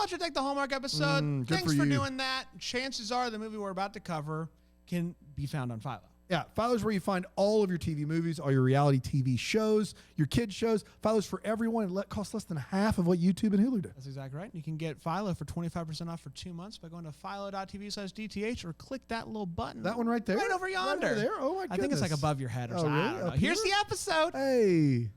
watch a Deck the Hallmark episode, good thanks for for you. doing that. Chances are the movie we're about to cover can be found on Philo. Yeah, Philo's where you find all of your TV movies, all your reality TV shows, your kids shows. Philo's for everyone. It costs less than half of what YouTube and Hulu do. That's exactly right. You can get Philo for 25% off for 2 months by going to philo.tv/DTH or click that little button. That one right there? Right over yonder. Right over there? Oh, my I think it's like goodness. above your head or Oh, something. I really? don't know. Up Here's here? the episode. Hey.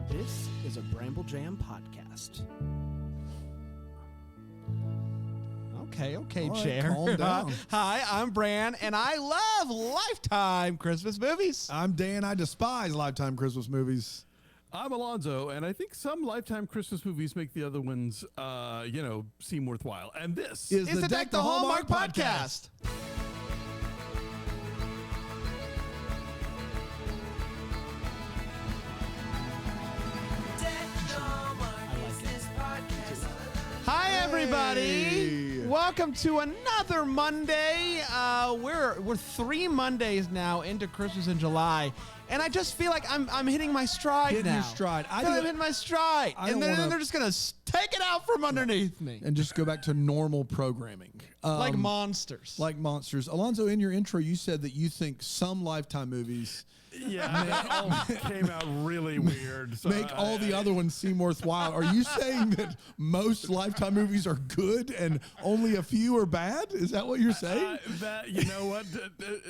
This is a Bramble Jam podcast. Okay, All right, Chair. calm down. Hi, I'm Bran, and I love Lifetime Christmas movies. I'm Dan. I despise Lifetime Christmas movies. I'm Alonzo, and I think some Lifetime Christmas movies make the other ones, seem worthwhile. And this Is It's the Deck the Hallmark podcast. Hi, everybody. Hey. Welcome to another Monday. We're 3 Mondays now into Christmas in July, and I just feel like I'm hitting my stride Hitting now. your stride. I feel like I'm hitting my stride, I and don't then wanna- they're just gonna take it out from underneath me, And just go back to normal programming. like monsters. Like monsters. Alonzo, in your intro, you said that you think some Lifetime movies yeah, that all came out really weird. So make all the other ones seem worthwhile. Are you saying that most Lifetime movies are good and only a few are bad? Is that what you're saying? that you know what?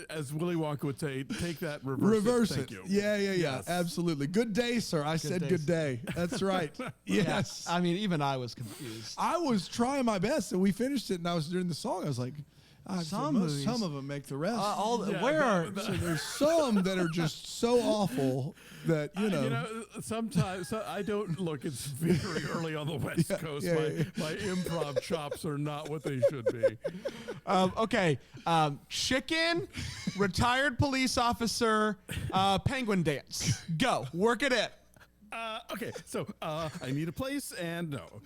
As Willy Wonka would say, take that, reverse Reverse Thank it. you. Yeah, Yes. absolutely. Good day, sir. I said day, good day. That's right. Yes. I mean, even I was confused. I was trying my best, and we finished it, and I was during the song. I was like, Some movies- some of them make the rest. Yeah, where are but- so there's some that are just so awful that, you know. Sometimes I don't look. It's very early on the West Coast. yeah, my, yeah. my improv chops are not what they should be. okay, chicken, retired police officer, penguin dance. Go work it in. Okay, so I need a place, and no.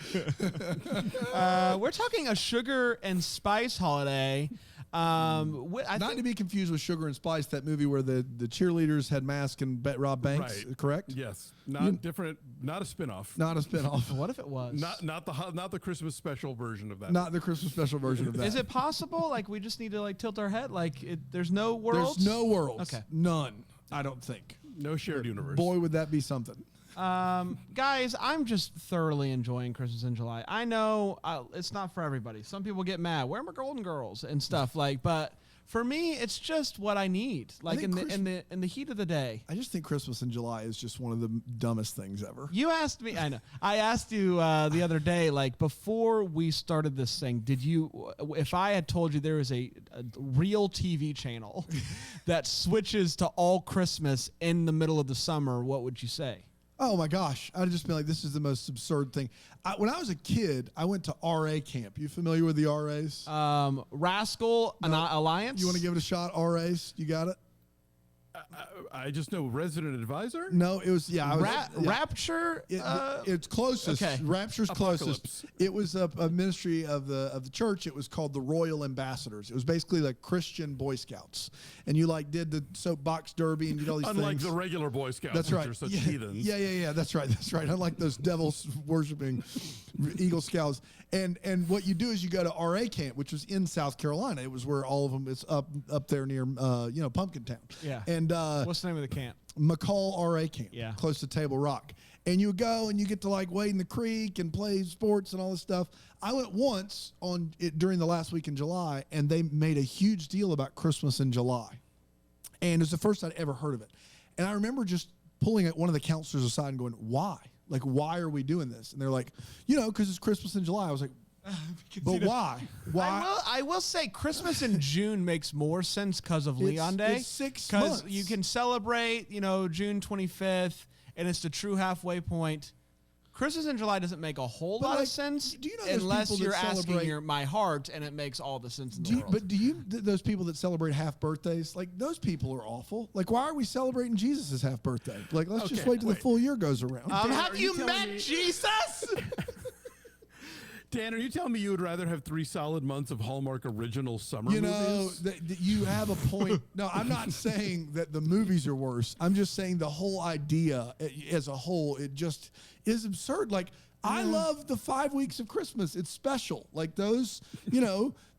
We're talking a sugar and spice holiday. Not to be confused with Sugar and Spice, that movie where the cheerleaders had masks and Rob Banks, Right. correct? Yes, not different. Not a spinoff. Not a spinoff. What if it was? Not the Christmas special version of that. Not the Christmas special version of that. Is it possible? Like we just need to tilt our head. There's no worlds. There's no worlds. Okay. None. I don't think. No shared universe. Boy, would that be something. Guys, I'm just thoroughly enjoying Christmas in July. I know it's not for everybody. Some people get mad. Where are my Golden Girls and stuff but for me, it's just what I need. Like in think the heat of the day. I just think Christmas in July is just one of the dumbest things ever. You asked me. I know. I asked you the other day, like before we started this thing. If I had told you there was a real TV channel that switches to all Christmas in the middle of the summer, what would you say? Oh my gosh. I'd just be like, this is the most absurd thing. When I was a kid, I went to RA camp. You familiar with the RAs? Rascal Alliance. You want to give it a shot, RAs? You got it? I just know Resident Advisor. No, it was, Rapture? It's closest. okay. Rapture's closest. Apocalypse. It was a ministry of the church. It was called the Royal Ambassadors. It was basically like Christian Boy Scouts, and you did the soapbox derby and you did all these Unlike things. the regular Boy Scouts, That's which right. are such yeah, heathens. Yeah. That's right. Unlike those devils worshiping Eagle Scouts. And what you do is you go to RA camp, which was in South Carolina. It was where all of them. It's up there near Pumpkin Town. Yeah. And What's the name of the camp? McCall RA camp. Yeah. Close to Table Rock. And you go and you get to wade in the creek and play sports and all this stuff. I went once during the last week in July, and they made a huge deal about Christmas in July. And it's the first I'd ever heard of it. And I remember just pulling one of the counselors aside and going, why? Like, why are we doing this? And they're like, because it's Christmas in July. I was like, but why? Why? I will say Christmas in June makes more sense because of Leon Day. It's 6 Because months. you can celebrate, June 25th, and it's the true halfway point. Christmas in July doesn't make a whole lot of sense do you know those unless people you're that asking celebrate- my heart, and it makes all the sense in the world. But those people that celebrate half birthdays, those people are awful. Like, why are we celebrating Jesus' half birthday? Like, let's just Okay, wait till the wait. full year goes around. Dan, have are you you met telling me- Jesus? Dan, are you telling me you would rather have 3 solid months of Hallmark original summer You know, movies? that you have a point. No, I'm not saying that the movies are worse. I'm just saying the whole idea as a whole, it just is absurd. Like, I love the 5 weeks of Christmas. It's special. Like those,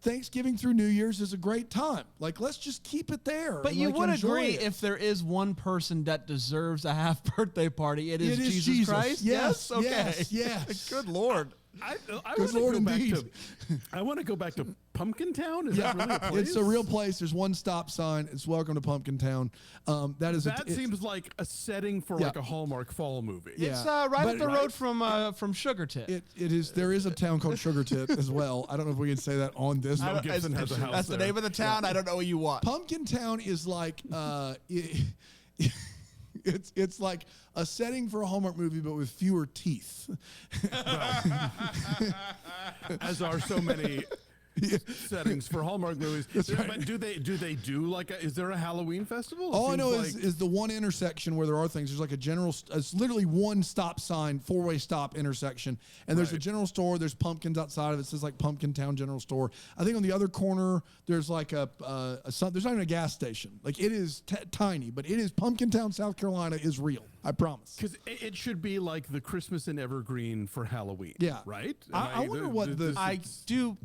Thanksgiving through New Year's is a great time. Like, let's just keep it there. But and, you like, would enjoy agree it. if there is one person that deserves a half birthday party, it is Jesus Christ? Yes. Okay. Yes. Good Lord. I Good wanna Lord, go back indeed. to. I want to go back to Pumpkin Town. Is that really a place? It's a real place. There's one stop sign. It's welcome to Pumpkin Town. That seems like a setting for like a Hallmark fall movie. Yeah. It's right But- up the road from Sugar Tip. It is. There is a town called Sugar Tip as well. I don't know if we can say that on this. Mel Gibson has a house That's the there. name of the town. I don't know what you want. Pumpkin Town is like it's like a setting for a Hallmark movie, but with fewer teeth. As are so many settings for Hallmark movies. But do they do like is there a Halloween festival? It All I seems know like- is the one intersection where there are things. There's like a general. It's literally one stop sign, 4-way stop intersection, and there's a Right. general store. There's pumpkins outside of it. It says like Pumpkin Town General Store. I think on the other corner there's like there's not even a gas station. Like it is tiny, but it is Pumpkin Town, South Carolina is real. I promise. Because it should be like the Christmas in Evergreen for Halloween. Yeah. Right? I wonder what the- I do.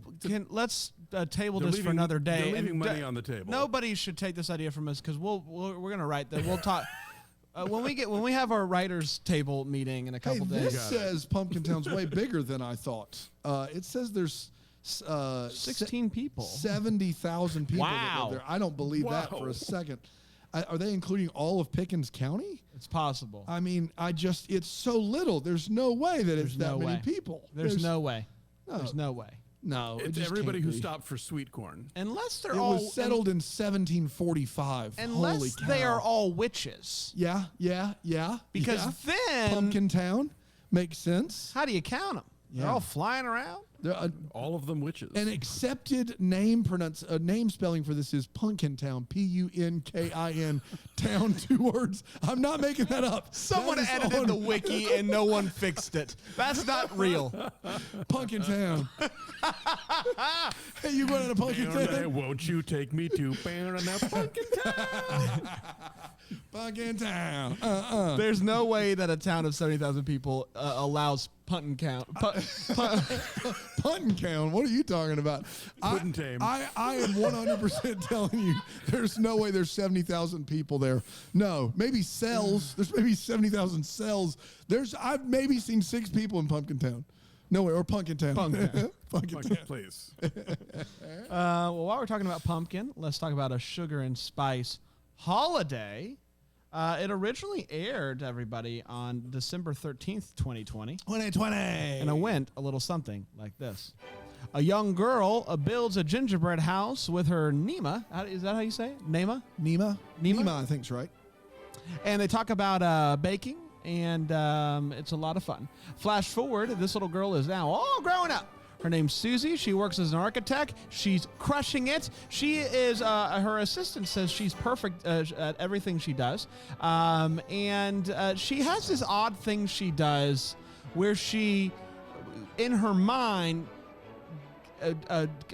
Let's table They're this for leaving- another day. they're leaving and money on the table. Nobody should take this idea from us because we're gonna write that. We'll talk when we have our writers table meeting in a Hey, couple this days. says Pumpkin Town's way bigger than I thought. It says there's 16 people. 70,000 people that Wow. live there. I don't believe that for Wow. a second. Are they including all of Pickens County? It's possible. I mean, it's so little. There's no way that it's There's that no many way. people. There's no way. No. There's no way. No. it It's just everybody can't who be. stopped for sweet corn. Unless they're It all was settled in 1745. Holy Unless cow. they are all witches. Yeah. Because yeah. then Pumpkin Town makes sense. how do you count them? They're Yeah. all flying around. All of them witches. An accepted name spelling for this is Punkin Town, Punkin Town, 2 words. I'm not making that up. Someone That is edited on the wiki and no one fixed it. That's not real. Punkin Town. Hey, you going to Punkin Town? Won't you take me to Pumpkin Town? Punkin Town. There's no way that a town of 70,000 people allows Punkin count. Punkin Town. What are you talking about? Puddin' tame. I am 100% telling you there's no way there's 70,000 people there. No, maybe cells. There's maybe 70,000 cells. I've maybe seen 6 people in Pumpkin Town. No way, or Punkin Town. Punkin Town. Punkin Town. Please. Well, while we're talking about pumpkin, let's talk about a sugar and spice holiday. It originally aired, everybody, on December 13th, 2020. 2020. And it went a little something like this. A young girl builds a gingerbread house with her Nema. Is that how you say it? Nema? Nima? Nima? Nima, I think's right. And they talk about baking, and it's a lot of fun. Flash forward, this little girl is now all grown up. Her name's Susie. She works as an architect. She's crushing it. She is, her assistant says she's perfect at everything she does. And she has this odd thing she does where she, in her mind,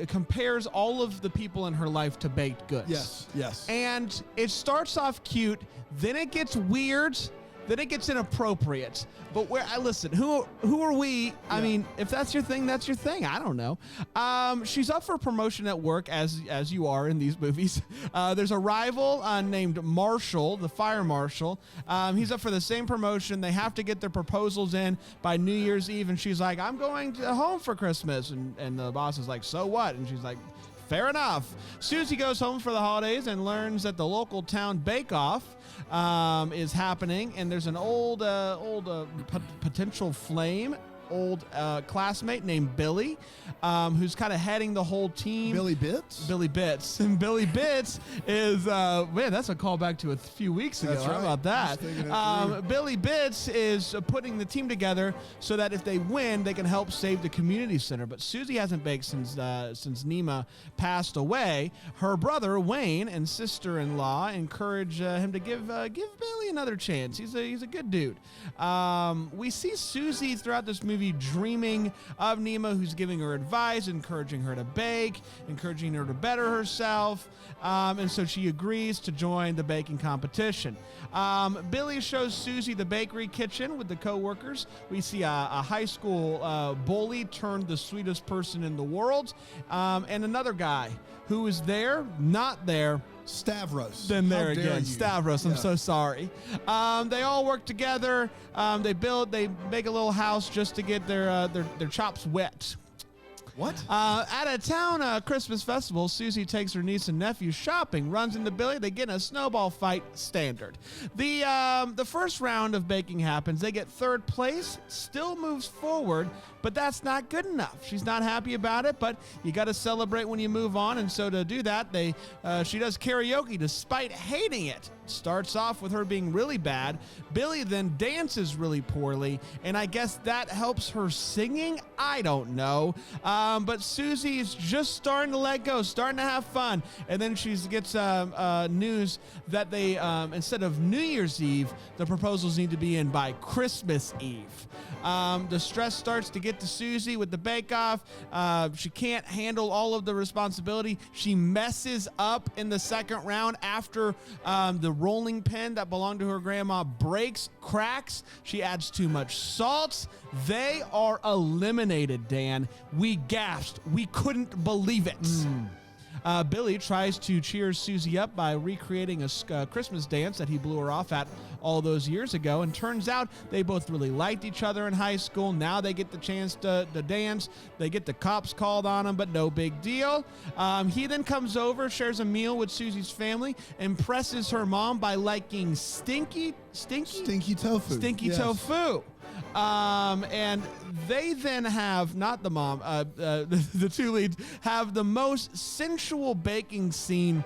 compares all of the people in her life to baked goods. Yes. And it starts off cute, then it gets weird, then it gets inappropriate. But listen, who are we? I mean, if that's your thing, that's your thing. I don't know. She's up for promotion at work, as you are in these movies. There's a rival named Marshall, the fire marshal. He's up for the same promotion. They have to get their proposals in by New Year's Eve, and she's like, "I'm going home for Christmas," and the boss is like, "So what?" And she's like, "Fair enough." Susie goes home for the holidays and learns that the local town bake-off is happening, and there's an old potential flame, classmate named Billy, who's kind of heading the whole team. Billy Bits? Billy Bits. And Billy Bits is, man, that's a callback to a few weeks ago. That's How right. about that? Just thinking it through. Billy Bits is putting the team together so that if they win, they can help save the community center. But Susie hasn't baked since Nema passed away. Her brother, Wayne, and sister-in-law encourage him to give Billy another chance. He's a good dude. We see Susie throughout this movie movie dreaming of Nemo, who's giving her advice, encouraging her to bake, encouraging her to better herself. And so she agrees to join the baking competition. Billy shows Susie the bakery kitchen with the co-workers. We see a high school bully turned the sweetest person in the world, and another guy who is there, not there. Stavros. Then there How dare again, you. Stavros. I'm so sorry. They all work together. They make a little house just to get their chops wet. What? At a town Christmas festival, Susie takes her niece and nephew shopping, runs into Billy. They get in a snowball fight, standard. The first round of baking happens. They get third place, still moves forward, but that's not good enough. She's not happy about it, but you got to celebrate when you move on. And so to do that, she does karaoke despite hating it. Starts off with her being really bad. Billy then dances really poorly, and I guess that helps her singing. I don't know. But Susie is just starting to let go, starting to have fun. And then she gets news that they, instead of New Year's Eve, the proposals need to be in by Christmas Eve. The stress starts to get to Susie with the bake-off. She can't handle all of the responsibility. She messes up in the second round after the rolling pin that belonged to her grandma breaks, cracks. She adds too much salt. They are eliminated, Dan. We gasped. We couldn't believe it. Billy tries to cheer Susie up by recreating a Christmas dance that he blew her off at all those years ago, and turns out they both really liked each other in high school. Now they get the chance to dance. They get the cops called on them, but no big deal. He then comes over, shares a meal with Susie's family, impresses her mom by liking stinky tofu. Yes. Tofu. And they then have, not the mom, the two leads have the most sensual baking scene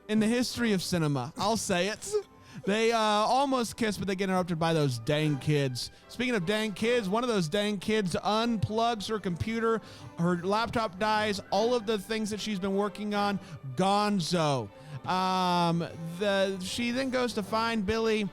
in the history of cinema. I'll say it. They almost kiss, but they get interrupted by those dang kids. Speaking of dang kids, one of those dang kids unplugs her computer. Her laptop dies. All of the things that she's been working on, gonzo. She then goes to find Billy,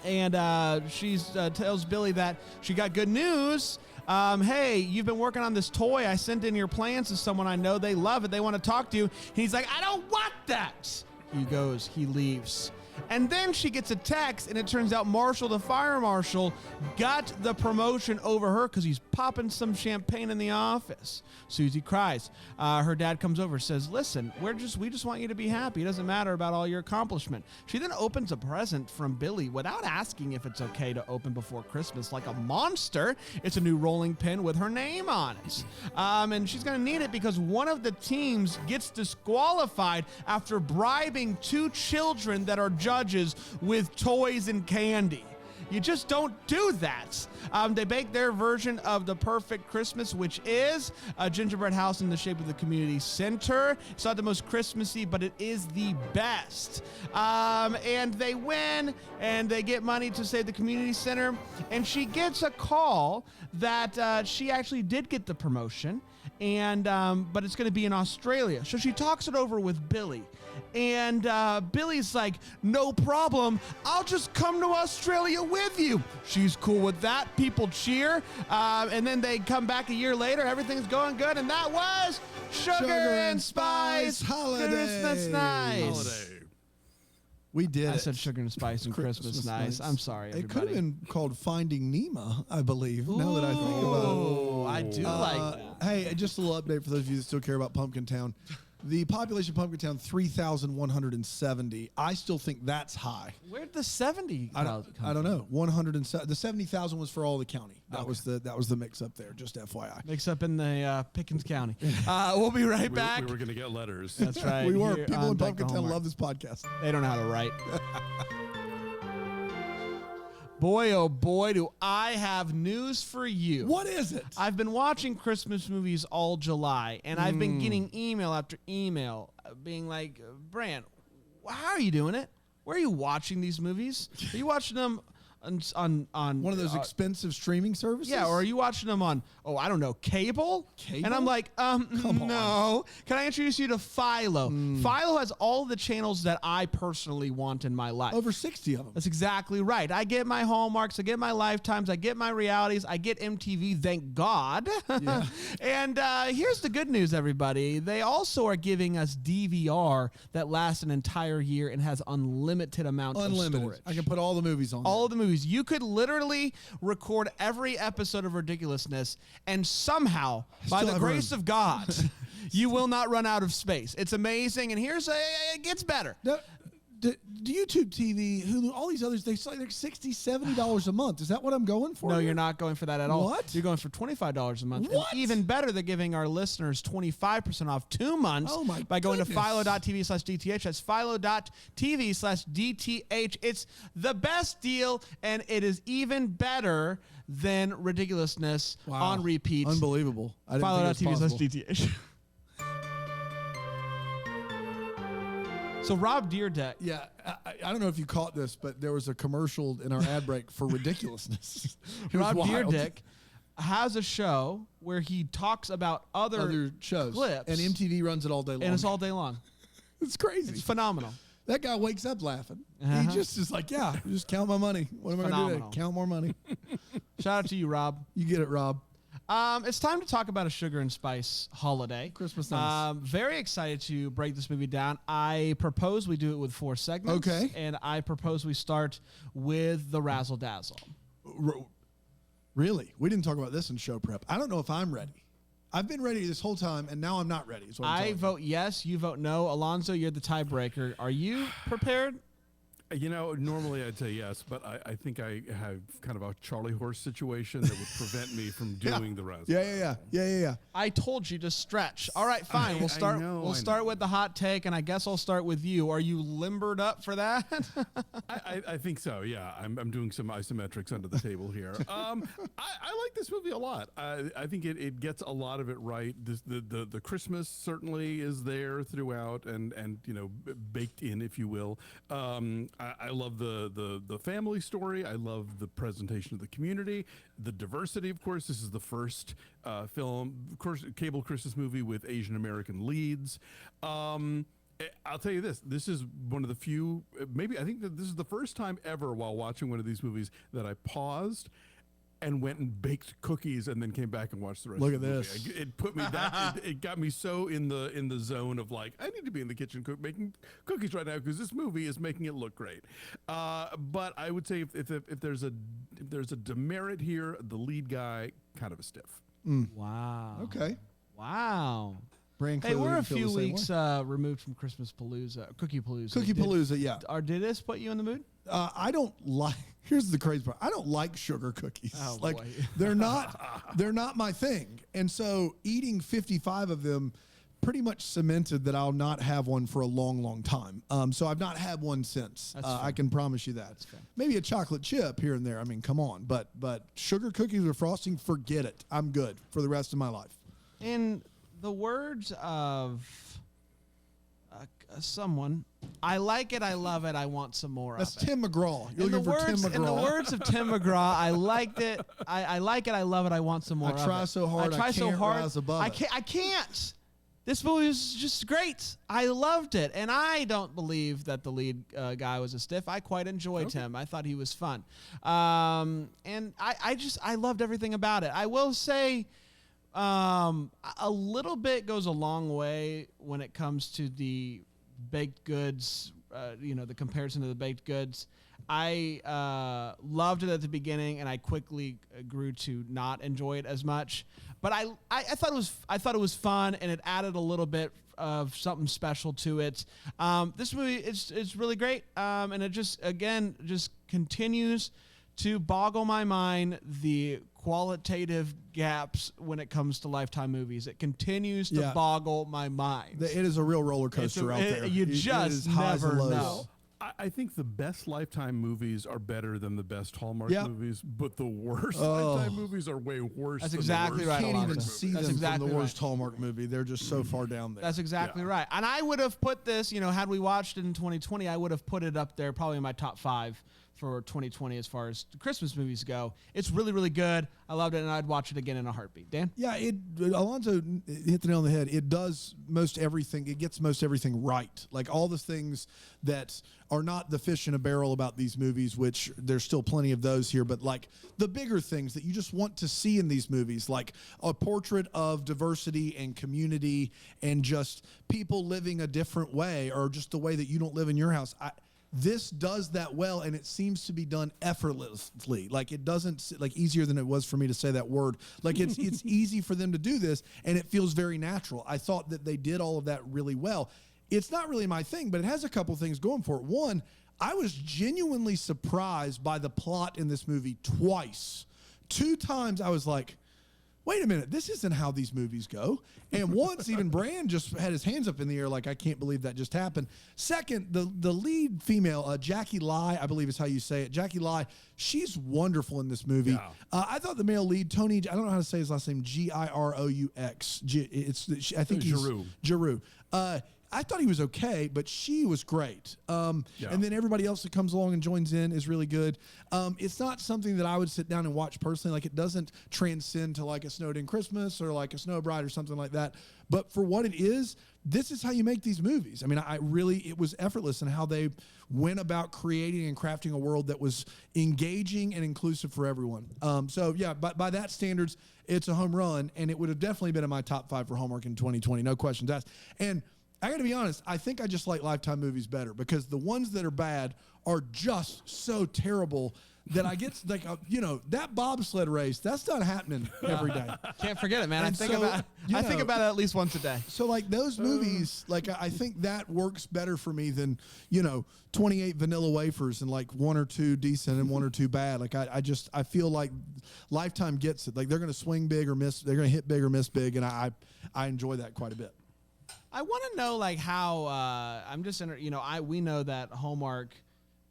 and she tells Billy that she got good news. Hey, you've been working on this toy. I sent in your plans to someone I know. They love it. They want to talk to you. And he's like, I don't want that. He leaves. And then she gets a text, and it turns out Marshall, the fire marshal, got the promotion over her because he's popping some champagne in the office. Susie cries. Her dad comes over, says, listen, we just want you to be happy. It doesn't matter about all your accomplishment. She then opens a present from Billy without asking if it's okay to open before Christmas like a monster. It's a new rolling pin with her name on it. And she's going to need it because one of the teams gets disqualified after bribing two children that are judges with toys and candy. You just don't do that. They bake their version of the perfect Christmas, which is a gingerbread house in the shape of the community center. It's not the most Christmassy, but it is the best. And they win, and they get money to save the community center. And she gets a call that she actually did get the promotion, and but it's going to be in Australia. So she talks it over with Billy. And Billy's like, no problem. I'll just come to Australia with you. She's cool with that. People cheer. And then they come back a year later. Everything's going good. And that was Sugar and Spice Holiday. Christmas Nice. Holiday. We did I it. said Sugar and Spice and Christmas Nice. I'm sorry, everybody. It could have been called Finding Nemo, I believe, now that I think about it. Oh, I do like that. Hey, just a little update for those of you that still care about Pumpkin Town. The population of Pumpkin Town, 3,170. I still think that's high. Where'd the 70 I don't know. 107. The 70,000 was for all the county. That was the mix up there. Just FYI. Mix up in the Pickens County. We'll be right back. We were going to get letters. That's right. We were. Here People on in Back Pumpkin to Town Hallmark. love this podcast. They don't know how to write. Boy, oh boy, do I have news for you. What is it? I've been watching Christmas movies all July, and I've been getting email after email being like, Brand, how are you doing it? Where are you watching these movies? Are you watching them on One of those expensive streaming services? Yeah, or are you watching them on, I don't know, cable? Cable? And I'm like, no. Can I introduce you to Philo? Philo has all the channels that I personally want in my life. Over 60 of them. That's exactly right. I get my Hallmarks, I get my Lifetimes, I get my realities, I get MTV, thank God. Yeah. And here's the good news, everybody. They also are giving us DVR that lasts an entire year and has unlimited amount of storage. I can put all the movies on All of the movies. You could literally record every episode of Ridiculousness, and somehow, by Still the have grace room. of God, you will not run out of space. It's amazing, and it gets better. No, the YouTube TV, Hulu, all these others, they're like $60, $70 a month. Is that what I'm going for? No, here? you're not going for that at all. What? You're going for $25 a month. What? And even better, they're giving our listeners 25% off 2 months Oh my by going to goodness. philo.tv/DTH. That's philo.tv/DTH. It's the best deal, and it is even better than Ridiculousness Wow. on repeat. Unbelievable. I didn't think it was possible. philo.tv/DTH. So Rob Deerdeck. Yeah, I don't know if you caught this, but there was a commercial in our ad break for Ridiculousness. It was Rob wild. Deerdeck has a show where he talks about other shows. clips. And MTV runs it all day long. and it's all day long. It's crazy. It's phenomenal. That guy wakes up laughing. Uh-huh. He just is like, yeah, just count my money. What am I going to do Phenomenal. today? Count more money. Shout out to you, Rob. You get it, Rob. It's time to talk about a sugar and spice holiday. Christmas nice. Very excited to break this movie down. I propose we do it with 4 segments. Okay. And I propose we start with the Razzle Dazzle. Really? We didn't talk about this in show prep. I don't know if I'm ready. I've been ready this whole time, and now I'm not ready. Is what I'm I telling you. vote yes. You vote no. Alonzo, you're the tiebreaker. Are you prepared? You know, normally I'd say yes, but I think I have kind of a Charlie horse situation that would prevent me from doing the rest. Yeah. I told you to stretch. All right, fine. We'll start. We'll start with the hot take, and I guess I'll start with you. Are you limbered up for that? I think so. Yeah, I'm doing some isometrics under the table here. I like this movie a lot. I think it gets a lot of it right. The Christmas certainly is there throughout, and you know, baked in, if you will. I love the family story. I love the presentation of the community, the diversity. Of course, this is the first film, of course, cable Christmas movie with Asian American leads. I'll tell you this. This is one of the few, maybe I think that this is the first time ever while watching one of these movies that I paused and went and baked cookies and then came back and watched the rest Look of the at movie. this. It put me that it got me so in the zone of like, I need to be in the kitchen making cookies right now because this movie is making it look great. But I would say if there's a demerit here, the lead guy kind of a stiff. Wow. Okay. Wow. Brand Hey, clearly we're a didn't feel few the same weeks removed from Christmas Palooza, Cookie Palooza. Cookie Palooza, yeah. Did this put you in the mood? I don't like. Here's the crazy part. I don't like sugar cookies. Oh, like boy. they're not my thing. And so eating 55 of them pretty much cemented that I'll not have one for a long, long time. So I've not had one since. That's fair. I can promise you that. That's fair. Maybe a chocolate chip here and there. I mean, come on. But sugar cookies with frosting, forget it. I'm good for the rest of my life. In the words of someone, I like it, I love it, I want some more That's of it. Tim McGraw. You're In the, looking for words, Tim McGraw. in the words of Tim McGraw, I liked it, I like it, I love it, I want some more of it. try so hard, I can't rise above it. I can't. This movie was just great. I loved it. And I don't believe that the lead guy was a stiff. I quite enjoyed him. I thought he was fun. And I loved everything about it. I will say a little bit goes a long way when it comes to the baked goods, the comparison to the baked goods. I loved it at the beginning, and I quickly grew to not enjoy it as much. But I thought it was fun, and it added a little bit of something special to it. This movie is really great, and it just continues to boggle my mind the qualitative gaps when it comes to Lifetime movies. It continues to boggle my mind. It is a real roller coaster out there. You It just is highs and never lows. know. I think the best Lifetime movies are better than the best Hallmark Yeah. movies, but the worst Oh. Lifetime movies are way worse. That's than exactly the worst right, Can't Hallmark even Alonzo. see That's them exactly from the worst right. Hallmark movie. They're just so far down there. That's exactly Yeah. right. And I would have put this, had we watched it in 2020, I would have put it up there probably in my top 5 for 2020 as far as Christmas movies go. It's really, really good. I loved it, and I'd watch it again in a heartbeat. Dan? Yeah, Alonzo hit the nail on the head. It does most everything. It gets most everything right. Like all the things that are not the fish in a barrel about these movies, which there's still plenty of those here, but like the bigger things that you just want to see in these movies, like a portrait of diversity and community and just people living a different way, or just the way that you don't live in your house. This does that well, and it seems to be done effortlessly. Like it doesn't, like easier than it was for me to say that word. Like it's easy for them to do this, and it feels very natural. I thought that they did all of that really well. It's not really my thing, but it has a couple things going for it. One, I was genuinely surprised by the plot in this movie twice. 2 times I was like, wait a minute, this isn't how these movies go. And once even Brand just had his hands up in the air like, I can't believe that just happened. Second, the lead female, Jackie Lai, I believe is how you say it. Jackie Lai, she's wonderful in this movie. Yeah. I thought the male lead, Tony, I don't know how to say his last name, Giroux. I think he's Giroux. I thought he was okay, but she was great. And then everybody else that comes along and joins in is really good. It's not something that I would sit down and watch personally. Like it doesn't transcend to like a Snowed In Christmas or like a Snow Bride or something like that. But for what it is, this is how you make these movies. I mean, it was effortless in how they went about creating and crafting a world that was engaging and inclusive for everyone. So yeah, by that standards, it's a home run, and it would have definitely been in my top 5 for Hallmark in 2020. No questions asked. And I got to be honest, I think I just like Lifetime movies better because the ones that are bad are just so terrible that I get like, that bobsled race, that's not happening every day. Can't forget it, man. I think about it at least once a day. So like those movies, like I think that works better for me than, 28 vanilla wafers and like 1 or 2 decent and 1 or 2 bad. Like I feel like Lifetime gets it. Like they're going to swing big or miss. They're going to hit big or miss big. And I enjoy that quite a bit. I want to know like how we know that Hallmark,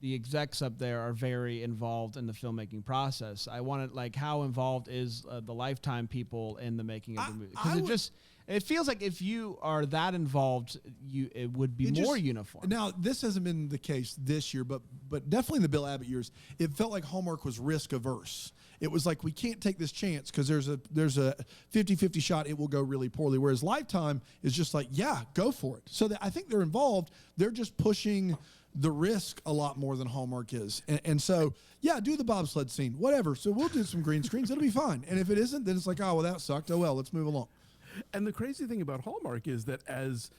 the execs up there are very involved in the filmmaking process. I wanted like how involved is the Lifetime people in the making of the movie? Because it feels like if you are that involved, it would be more uniform. Now, this hasn't been the case this year, but definitely in the Bill Abbott years, it felt like Hallmark was risk averse. It was like, we can't take this chance because there's a 50-50 shot it will go really poorly. Whereas Lifetime is just like, yeah, go for it. So I think they're involved. They're just pushing the risk a lot more than Hallmark is. And so, yeah, do the bobsled scene, whatever. So we'll do some green screens. It'll be fine. And if it isn't, then it's like, oh, well, that sucked. Oh, well, let's move along. And the crazy thing about Hallmark is that as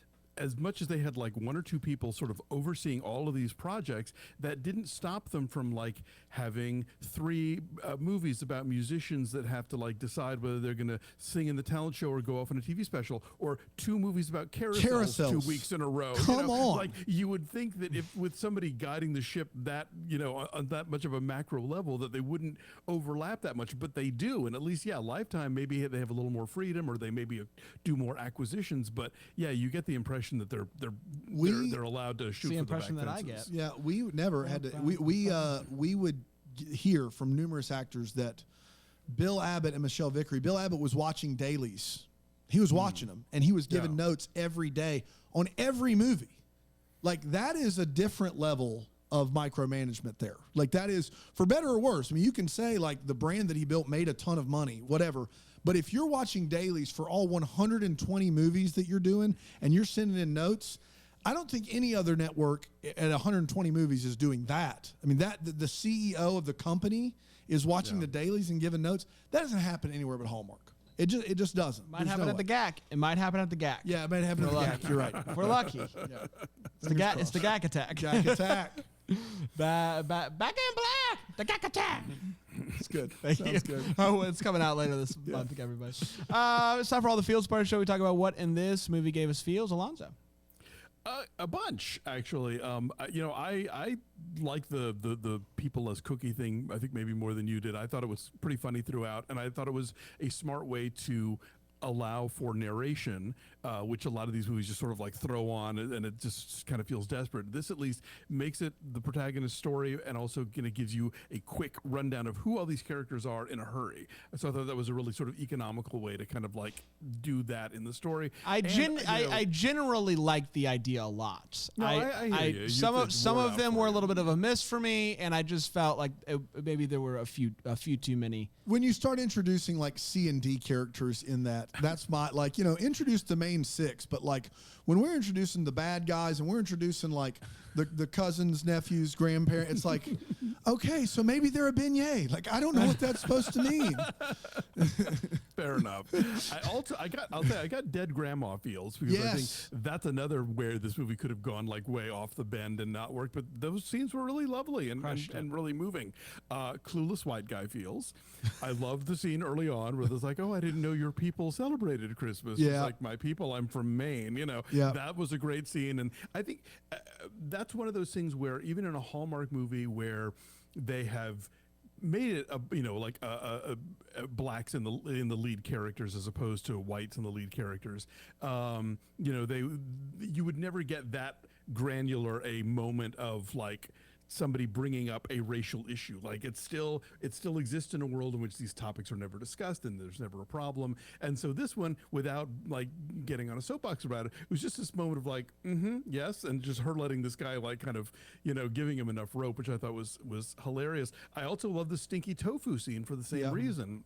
much as they had like 1 or 2 people sort of overseeing all of these projects, that didn't stop them from like having 3 movies about musicians that have to like decide whether they're going to sing in the talent show or go off in a TV special, or 2 movies about carousels 2 weeks in a row. Come on. Like you would think that if with somebody guiding the ship that, on that much of a macro level, that they wouldn't overlap that much, but they do. And at least, yeah, Lifetime, maybe they have a little more freedom, or they maybe do more acquisitions. But yeah, you get the impression that they're allowed to shoot. The for impression the back that fences. I get. Yeah, we never had to. We would hear from numerous actors that Bill Abbott and Michelle Vickery. Bill Abbott was watching dailies. He was watching them, and he was giving notes every day on every movie. Like that is a different level of micromanagement there. Like that is, for better or worse. I mean, you can say like the brand that he built made a ton of money, whatever. But if you're watching dailies for all 120 movies that you're doing and you're sending in notes, I don't think any other network at 120 movies is doing that. I mean, the CEO of the company is watching the dailies and giving notes. That doesn't happen anywhere but Hallmark. It just doesn't. Might happen at the GAC. It might happen at the GAC. Yeah, it might happen at the GAC. You're right. If we're lucky. Yeah. It's the GAC attack. GAC attack. Back in black. The GAC attack. It's good. Thank you. Good. Oh, it's coming out later this month, everybody. It's time for all the Feels part of the show. We talk about what in this movie gave us feels. Alonzo. A bunch, actually. I like the people as cookie thing, I think maybe more than you did. I thought it was pretty funny throughout, and I thought it was a smart way to allow for narration, which a lot of these movies just sort of like throw on, and it just kind of feels desperate. This at least makes it the protagonist's story, and also gives you a quick rundown of who all these characters are in a hurry. So I thought that was a really sort of economical way to kind of like do that in the story. I generally like the idea a lot. No, I hear you. Some It's of worn out them for were a you. little bit of a miss for me, and I just felt like maybe there were a few too many. When you start introducing like C and D characters in that's my, like, introduce the main six, but like when we're introducing the bad guys and we're introducing like the cousins, nephews, grandparents, it's like, okay, so maybe they're a beignet. Like, I don't know what that's supposed to mean. Fair enough. I'll say I got dead grandma feels, because I Yes. think that's another where this movie could have gone like way off the bend and not worked. But those scenes were really lovely and really moving. Clueless white guy feels. I loved the scene early on where there's like, oh, I didn't know your people celebrated Christmas. It's Yeah. like, my people, I'm from Maine. Yeah. That was a great scene, and I think that's one of those things where even in a Hallmark movie where they have made it blacks in the lead characters as opposed to whites in the lead characters. You would never get that granular a moment of like somebody bringing up a racial issue. Like it still exists in a world in which these topics are never discussed and there's never a problem. And so this one, without like getting on a soapbox about it, it was just this moment of like, yes, and just her letting this guy like kind of, giving him enough rope, which I thought was hilarious. I also love the stinky tofu scene for the same reason.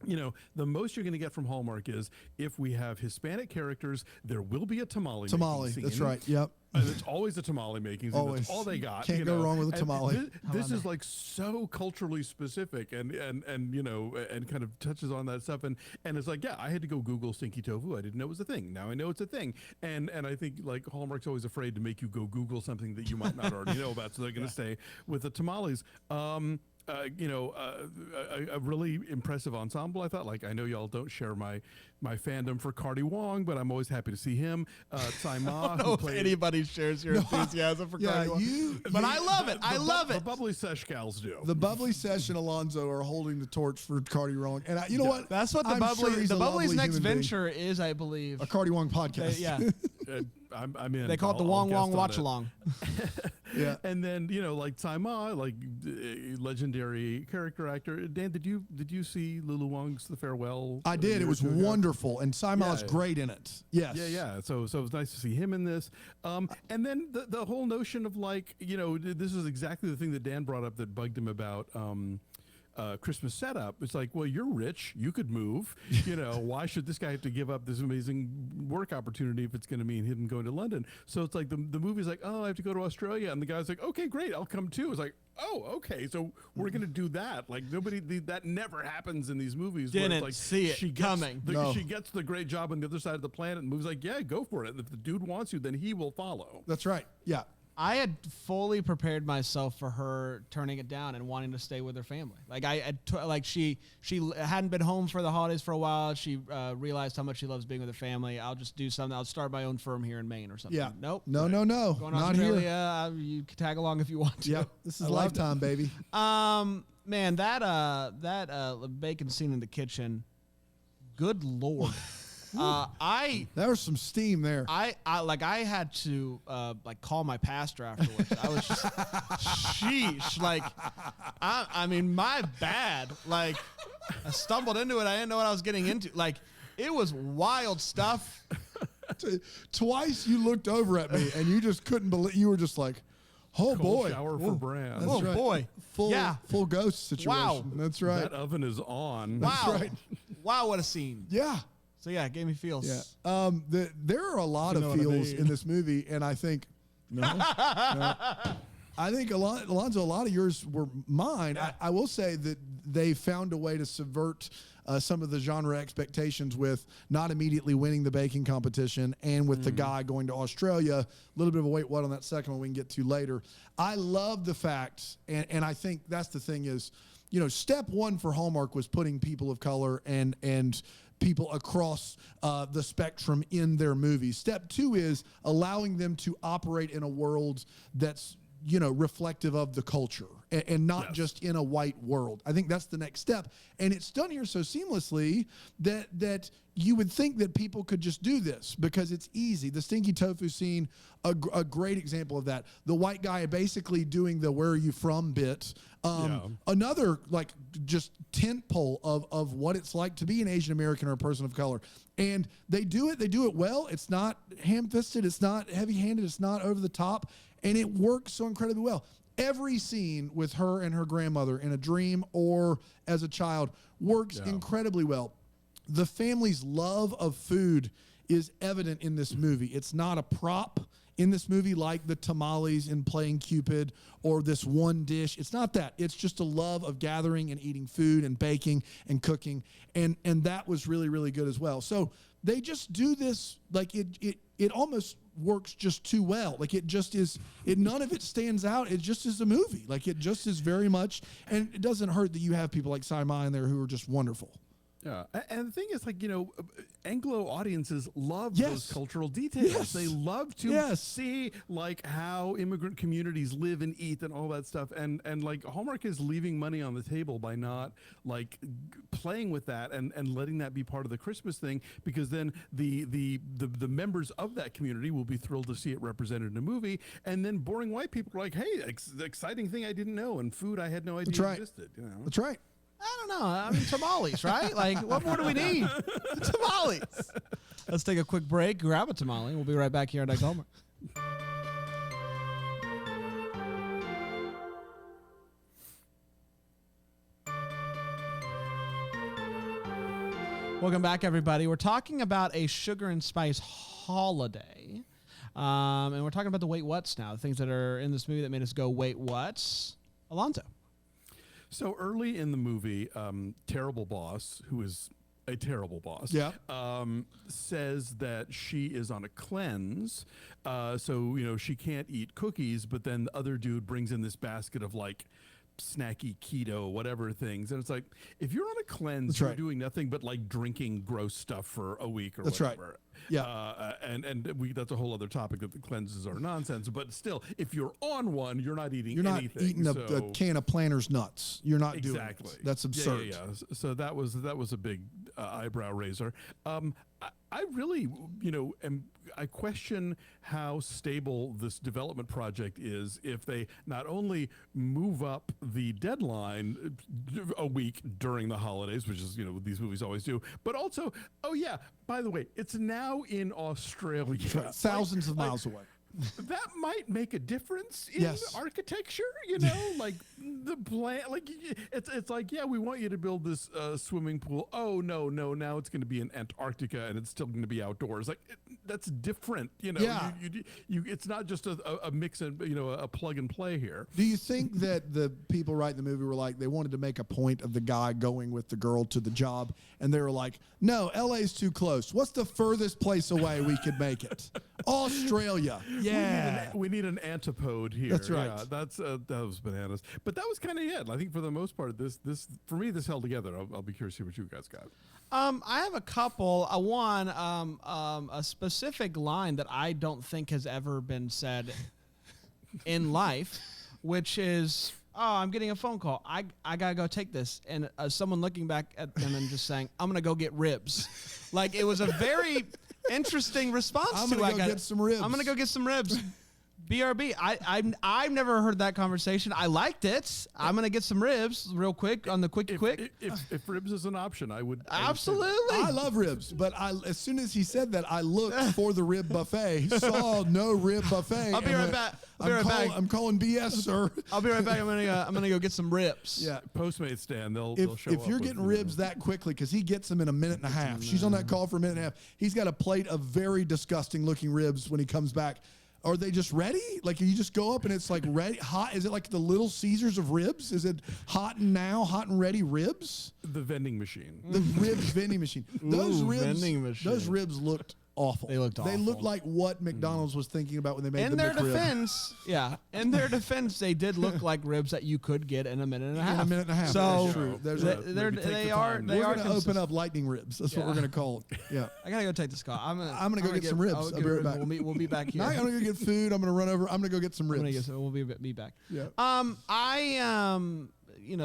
The most you're going to get from Hallmark is if we have Hispanic characters, there will be a tamale making scene. That's right. Yep. It's always a tamale making scene. Always. That's all they got. Can't go wrong with a And tamale. This is like so culturally specific and kind of touches on that stuff. And it's like, yeah, I had to go Google stinky tofu. I didn't know it was a thing. Now I know it's a thing. And I think like Hallmark's always afraid to make you go Google something that you might not already know about. So they're going to stay with the tamales. A really impressive ensemble, I thought. Like, I know y'all don't share my fandom for Cardi Wong, but I'm always happy to see him. Tsai Ma, I don't know if anybody shares your enthusiasm for Cardi Wong. But I love it. I love The it. bubbly sesh gals do. The Bubbly Sesh and Alonzo are holding the torch for Cardi Wong. And you know what? That's what the I'm Bubbly. sure he's The a Bubbly's lovely next human being. venture is, I believe. A Cardi Wong podcast. Yeah. I'm in. They call it the I'll Wong guest Wong on Watch it. Along. Yeah. And then like Tsai Ma, like legendary character actor. Dan, did you see Lulu Wong's The Farewell? I did. It was wonderful. And Simon's Yeah. great in it. Yes. Yeah. So it was nice to see him in this. And then the whole notion of like, this is exactly the thing that Dan brought up that bugged him about Christmas setup. It's like, well, you're rich, you could move. Why should this guy have to give up this amazing work opportunity if it's going to mean him going to London? So it's like the movie's like, oh, I have to go to Australia, and the guy's like, okay, great, I'll come too. It's like, oh, okay, so we're going to do that. Like that never happens in these movies. where Didn't it's like see it she gets coming. No. She gets the great job on the other side of the planet, and the movie's like, yeah, go for it. And if the dude wants you, then he will follow. That's right. Yeah. I had fully prepared myself for her turning it down and wanting to stay with her family. Like she hadn't been home for the holidays for a while. She realized how much she loves being with her family. I'll just do something. I'll start my own firm here in Maine or something. Yeah. Nope. No. Going to Not Australia. here. You can tag along if you want to. Yep. This is I loved it. Lifetime, baby. Man, that bacon scene in the kitchen. Good Lord. There was some steam there. I had to call my pastor afterwards. I was just sheesh. Like I mean, my bad. Like I stumbled into it. I didn't know what I was getting into. Like it was wild stuff. Twice you looked over at me and you just couldn't believe. You were just like, oh Cold boy. shower for Bran. That's Oh, right. boy. Full ghost situation. Wow. That's right. That oven is on. Wow. right. Wow, what a scene. Yeah. So yeah, it gave me feels. Yeah. There are a lot You know of what I feels mean. in this movie, and I think no. I think Alonzo, a lot of yours were mine. Yeah. I will say that they found a way to subvert some of the genre expectations with not immediately winning the baking competition and with the guy going to Australia. A little bit of a wait what on that second one we can get to later. I love the fact, and I think that's the thing is, step one for Hallmark was putting people of color and people across the spectrum in their movies. Step two is allowing them to operate in a world that's reflective of the culture and not Yes. just in a white world. I think that's the next step. And it's done here so seamlessly that you would think that people could just do this because it's easy. The stinky tofu scene, a great example of that. The white guy basically doing the "where are you from" bit. Another like just tent pole of what it's like to be an Asian American or a person of color. And they do it well. It's not ham-fisted. It's not heavy-handed. It's not over the top. And it works so incredibly well. Every scene with her and her grandmother in a dream or as a child works incredibly well. The family's love of food is evident in this movie. It's not a prop in this movie like the tamales in Playing Cupid or this one dish. It's not that. It's just a love of gathering and eating food and baking and cooking. And that was really, really good as well. So they just do this like it almost works just too well. Like it just is, none of it stands out. It just is a movie. Like it just is very much, and it doesn't hurt that you have people like Saimai in there who are just wonderful. Yeah, and the thing is, like, Anglo audiences love Yes. those cultural details. Yes. They love to Yes. see, like, how immigrant communities live and eat and all that stuff. And like, Hallmark is leaving money on the table by not, like, playing with that and letting that be part of the Christmas thing, because then the members of that community will be thrilled to see it represented in a movie. And then boring white people are like, hey, exciting thing I didn't know, and food I had no idea That's right. existed. That's right. I don't know. I mean, tamales, right? Like, what more do we need? Tamales. Let's take a quick break, grab a tamale. We'll be right back here at Oklahoma. Welcome back, everybody. We're talking about a sugar and spice holiday. And we're talking about the wait what's now, the things that are in this movie that made us go, wait, what's? Alonzo. So early in the movie, Terrible Boss, who is a terrible boss, says that she is on a cleanse. So, she can't eat cookies, but then the other dude brings in this basket of like snacky keto, whatever things. And it's like, if you're on a cleanse, That's you're right. doing nothing but like drinking gross stuff for a week or That's right. whatever. Yeah. That's a whole other topic that the cleanses are nonsense. But still, if you're on one, you're not eating You're not anything. eating a So- can of Planters nuts. You're not Exactly. doing it. That's absurd. Yeah. So that was a big eyebrow raiser. I really, I question how stable this development project is if they not only move up the deadline a week during the holidays, which is, these movies always do, but also, by the way, it's now in Australia. Thousands of miles away. That might make a difference in Yes. architecture, like the plan, like it's like, yeah, we want you to build this swimming pool. Oh, no, now it's going to be in Antarctica and it's still going to be outdoors. Like that's different, Yeah. you it's not just a mix and, a plug and play here. Do you think that the people writing the movie were like, they wanted to make a point of the guy going with the girl to the job, and they were like, no, LA's too close. What's the furthest place away we could make it? Australia. Yeah. We need an antipode here. That's right. Yeah, that was bananas. But that was kind of it. I think for the most part, this for me, this held together. I'll be curious to see what you guys got. I have a couple. One, a specific line that I don't think has ever been said in life, which is, "Oh, I'm getting a phone call. I gotta go take this," and someone looking back at them and just saying, "I'm gonna go get ribs." Like it was a very interesting response. I'm to gonna I go gotta- get some ribs. I'm gonna go get some ribs. BRB. I've never heard that conversation. I liked it. I'm gonna get some ribs real quick on the quickie quick. If ribs is an option, I would say that. Absolutely. I love ribs, but as soon as he said that, I looked for the rib buffet, saw no rib buffet. I'll be and right went, back. I'll be right back. I'm calling BS, sir. I'll be right back. I'm gonna go get some ribs. Yeah. Postmates stand. They'll show up. If you're with, getting ribs that quickly, because he gets them in a minute and a half. She's on that call for a minute and a half. He's got a plate of very disgusting looking ribs when he comes back. Are they just ready? Like you just go up and it's like ready, hot? Is it like the Little Caesars of ribs? Is it hot and ready ribs? the vending machine. The ribs vending machine. Those Ooh, ribs, vending machine. those ribs looked awful. They looked They looked awful. like what McDonald's was thinking about when they made In the their McRib. defense, in their defense, they did look like ribs that you could get in a minute and a half. In a minute and a half. So That's true. There's they, a- they're, maybe take they the are. time. They We're are going to open consistent. up lightning ribs. That's what we're Yeah. going to call it. Yeah. I gotta go take this call. I'm gonna go get some ribs. I'll be right back. We'll be back here. Now I'm going to go get food. I'm going to run over. I'm going to go get some I'm gonna ribs. we'll be back. Yeah.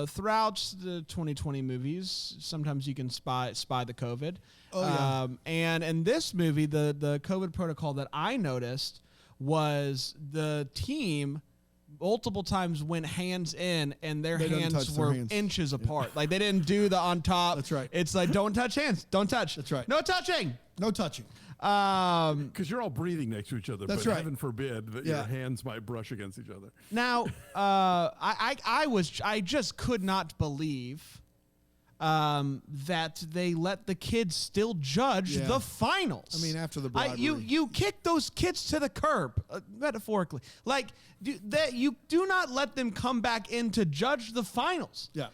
Throughout the 2020 movies, sometimes you can spy the COVID. Oh, yeah. And in this movie, the COVID protocol that I noticed was the team multiple times went hands in, and their They don't touch hands their were hands. inches apart. Like they didn't do the on top. That's right. It's like don't touch hands. Don't touch. That's right. No touching. No touching. Because you're all breathing next to each other. That's but right. Heaven forbid that Yeah. your hands might brush against each other. Now, I just could not believe that they let the kids still judge Yeah. the finals. I mean, after the you bribery. kick those kids to the curb, metaphorically. Like you do not let them come back in to judge the finals. Yeah.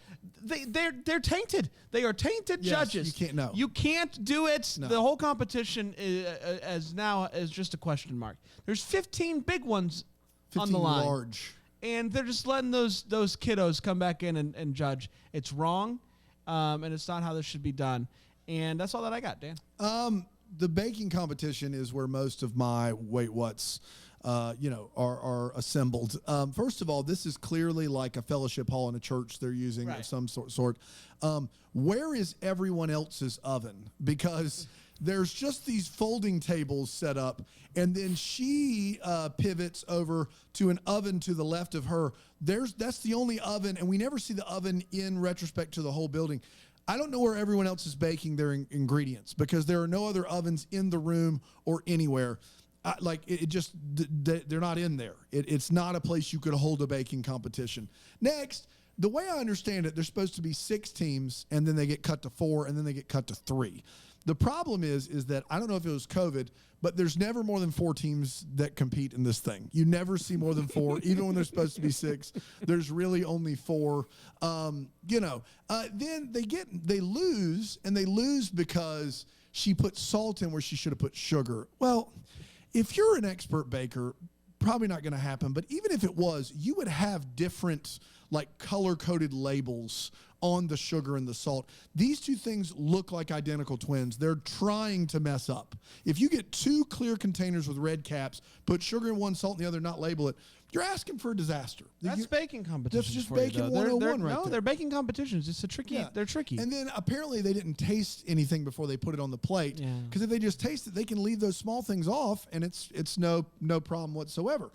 They're tainted. They are tainted Yes, judges. you can't know. You can't do it. No. The whole competition is now just a question mark. There's 15 big ones on 15 the line. large. And they're just letting those kiddos come back in and judge. It's wrong, and it's not how this should be done. And that's all that I got, Dan. The baking competition is where most of my wait what's are assembled. First of all, this is clearly like a fellowship hall in a church they're using Right. of some sort. Where is everyone else's oven? Because there's just these folding tables set up, and then she pivots over to an oven to the left of her. That's the only oven, and we never see the oven in retrospect to the whole building. I don't know where everyone else is baking their ingredients because there are no other ovens in the room or anywhere. They're not in there. It's not a place you could hold a baking competition. Next, the way I understand it, there's supposed to be 6 teams, and then they get cut to 4, and then they get cut to 3. The problem is that I don't know if it was COVID, but there's never more than 4 teams that compete in this thing. You never see more than 4, even when there's supposed to be 6. There's really only 4. Then they lose, and they lose because she put salt in where she should have put sugar. Well, if you're an expert baker, probably not going to happen. But even if it was, you would have different color-coded labels on the sugar and the salt. These two things look like identical twins. They're trying to mess up. If you get 2 clear containers with red caps, put sugar in one, salt in the other, not label it, you're asking for a disaster. That's baking competitions. That's just for you, baking though. 101 right No, there. they're baking competitions. It's a tricky. Yeah. They're tricky. And then apparently they didn't taste anything before they put it on the plate. Yeah. Because if they just taste it, they can leave those small things off, and it's no problem whatsoever.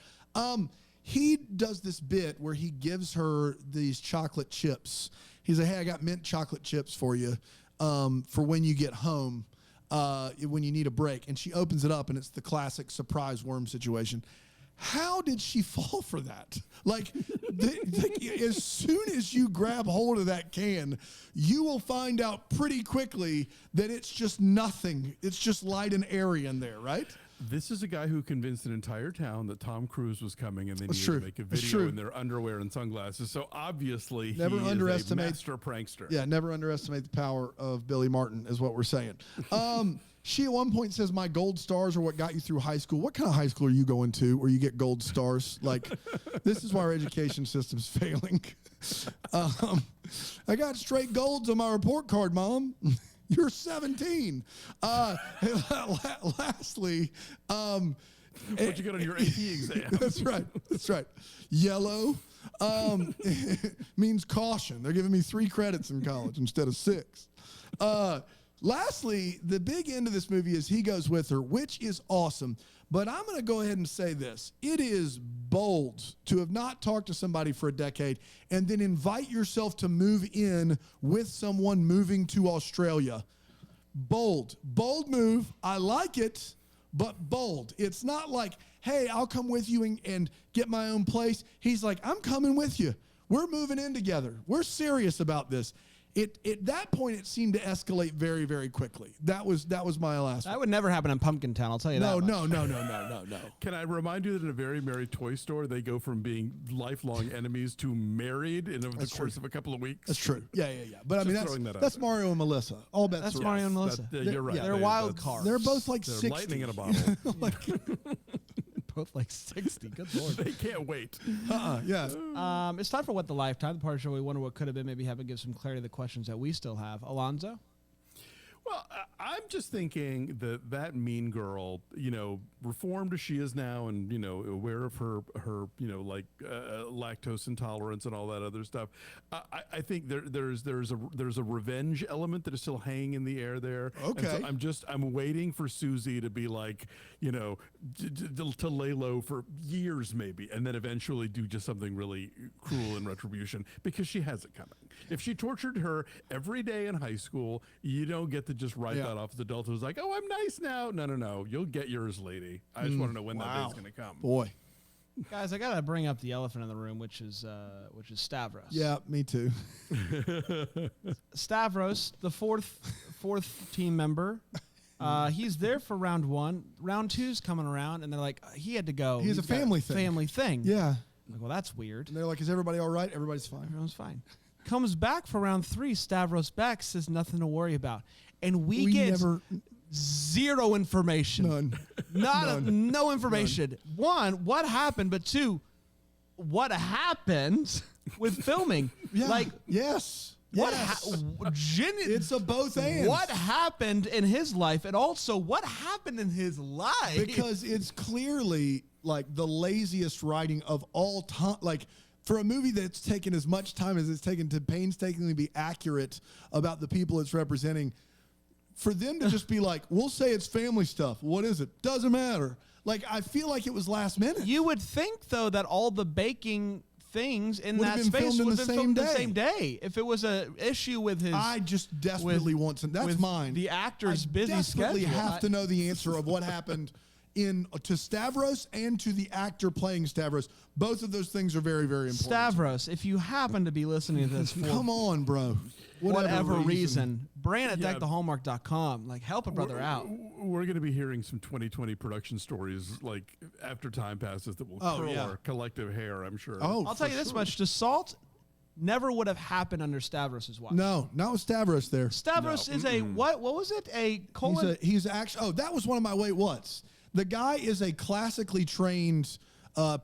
He does this bit where he gives her these chocolate chips. He's like, "Hey, I got mint chocolate chips for you for when you get home, when you need a break." And she opens it up, and it's the classic surprise worm situation. How did she fall for that? As soon as you grab hold of that can, you will find out pretty quickly that it's just nothing. It's just light and airy in there, right? This is a guy who convinced an entire town that Tom Cruise was coming and they That's needed true. to make a That's video true. in their underwear and sunglasses. So obviously Never he underestimate- is a master prankster. Yeah, never underestimate the power of Billy Martin, is what we're saying. She at one point says, "My gold stars are what got you through high school." What kind of high school are you going to where you get gold stars? This is why our education system's failing. I got straight golds on my report card, Mom. You're 17. Lastly, What'd you get on your AP exam? That's right. Yellow means caution. They're giving me 3 credits in college instead of 6. Lastly, the big end of this movie is he goes with her, which is awesome. But I'm going to go ahead and say this. It is bold to have not talked to somebody for a decade and then invite yourself to move in with someone moving to Australia. Bold move. I like it, but bold. It's not like, "Hey, I'll come with you and get my own place." He's like, "I'm coming with you. We're moving in together. We're serious about this." At that point, it seemed to escalate very, very quickly. That was my last. That would never happen in Pumpkin Town. I'll tell you No, that. no. Can I remind you that in A Very Merry Toy Store, they go from being lifelong enemies to married in the course of a couple of weeks? That's true. Yeah. But I mean, Just throwing that out that's there. Mario and Melissa. All bets That's are Mario off. and Melissa. You're right. They're wild that's- cards. They're both like They're 60. lightning in a bottle. both like 60. Good lord. They can't wait. Yeah. It's time for What the Lifetime, the part of the show we wonder what could have been, maybe have it give some clarity to the questions that we still have. Alonzo? Well, I'm just thinking that mean girl, reformed as she is now, and aware of her lactose intolerance and all that other stuff. I think there's a revenge element that is still hanging in the air there. Okay. And so I'm waiting for Susie to be like, to lay low for years maybe, and then eventually do just something really cruel in retribution, because she has it coming. If she tortured her every day in high school, you don't get to just write that off as adult who's like, oh, I'm nice now. No. You'll get yours, lady. I just want to know when that day's going to come. Boy. Guys, I got to bring up the elephant in the room, which is Stavros. Yeah, me too. Stavros, the fourth team member, he's there for round 1. Round 2's coming around, and they're like, he had to go. He's a got family thing. Family thing. Yeah. I'm like, well, that's weird. And they're like, is everybody all right? Everybody's fine. Everyone's fine. Comes back for round 3. Stavros back, says nothing to worry about, and we get never. zero information. None. No information. One, what happened? But two, what happened with filming? Yeah. Like, yes. what? Yes. It's a both and. What happened in his life, and also what happened in his life? Because it's clearly like the laziest writing of all time. Like, for a movie that's taken as much time as it's taken to painstakingly be accurate about the people it's representing, for them to just be like, we'll say it's family stuff. What is it? Doesn't matter. Like, I feel like it was last minute. You would think, though, that all the baking things in Would that have been space filmed would have been filmed the the same same day. If it was an issue with his... I just desperately want to. That's with mine. the actor's busy desperately schedule. have to know the answer of what happened to Stavros and to the actor playing Stavros. Both of those things are very, very important. Stavros, if you happen to be listening to this for Come on, bro. whatever reason, Brand at deckthehallmark.com. Like, help a brother out. We're going to be hearing some 2020 production stories, like, after time passes, that will curl our collective hair, I'm sure. Oh, I'll tell you this much. Dassault never would have happened under Stavros' watch. No, not with Stavros there. Stavros is a, what was it? A colon? He's actually, that was one of my wait what's. The guy is a classically trained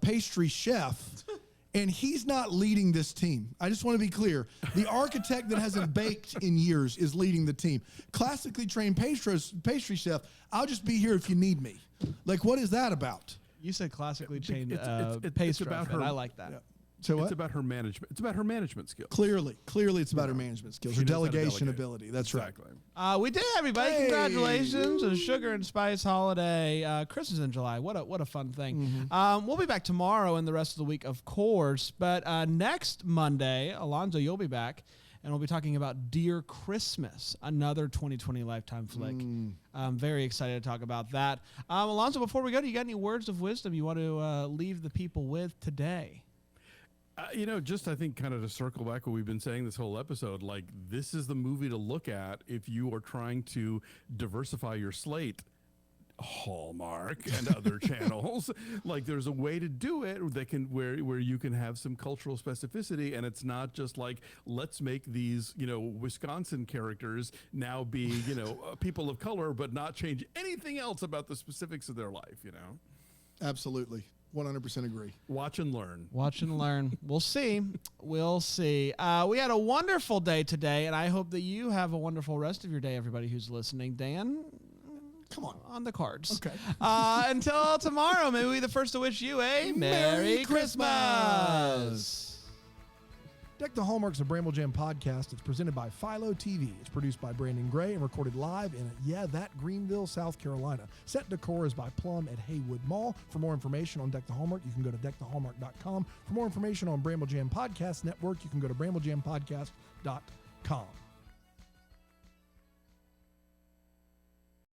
pastry chef, and he's not leading this team. I just want to be clear. The architect that hasn't baked in years is leading the team. Classically trained pastry chef, I'll just be here if you need me. Like, what is that about? You said classically chained it's pastry about chef, her. I like that. Yeah. So It's what? about her management. It's about her management skills. Clearly it's about her management skills, She her knows how to delegation delegate. ability. That's Exactly. We did, everybody. Hey. Congratulations. A sugar and spice holiday. Christmas in July. What a fun thing. We'll be back tomorrow and the rest of the week, of course. But next Monday, Alonzo, you'll be back. And we'll be talking about Dear Christmas, another 2020 Lifetime flick. I'm very excited to talk about that. Alonzo, before we go, do you got any words of wisdom you want to leave the people with today? Just I think kind of to circle back what we've been saying this whole episode, like, this is the movie to look at if you are trying to diversify your slate. Hallmark and other channels, like, there's a way to do it that can where you can have some cultural specificity, and it's not just like, let's make these Wisconsin characters now be people of color, but not change anything else about the specifics of their life. Absolutely. 100% agree. Watch and learn. Watch and learn. We'll see. We'll see. We had a wonderful day today, and I hope that you have a wonderful rest of your day, everybody who's listening. Dan? Come on the cards. Okay. Until tomorrow, maybe we'll be the first to wish you a Merry Christmas. Deck the Hallmark's a Bramble Jam podcast. It's presented by Philo TV. It's produced by Brandon Gray and recorded live in, Greenville, South Carolina. Set decor is by Plum at Haywood Mall. For more information on Deck the Hallmark, you can go to deckthehallmark.com. For more information on Bramble Jam Podcast Network, you can go to bramblejampodcast.com.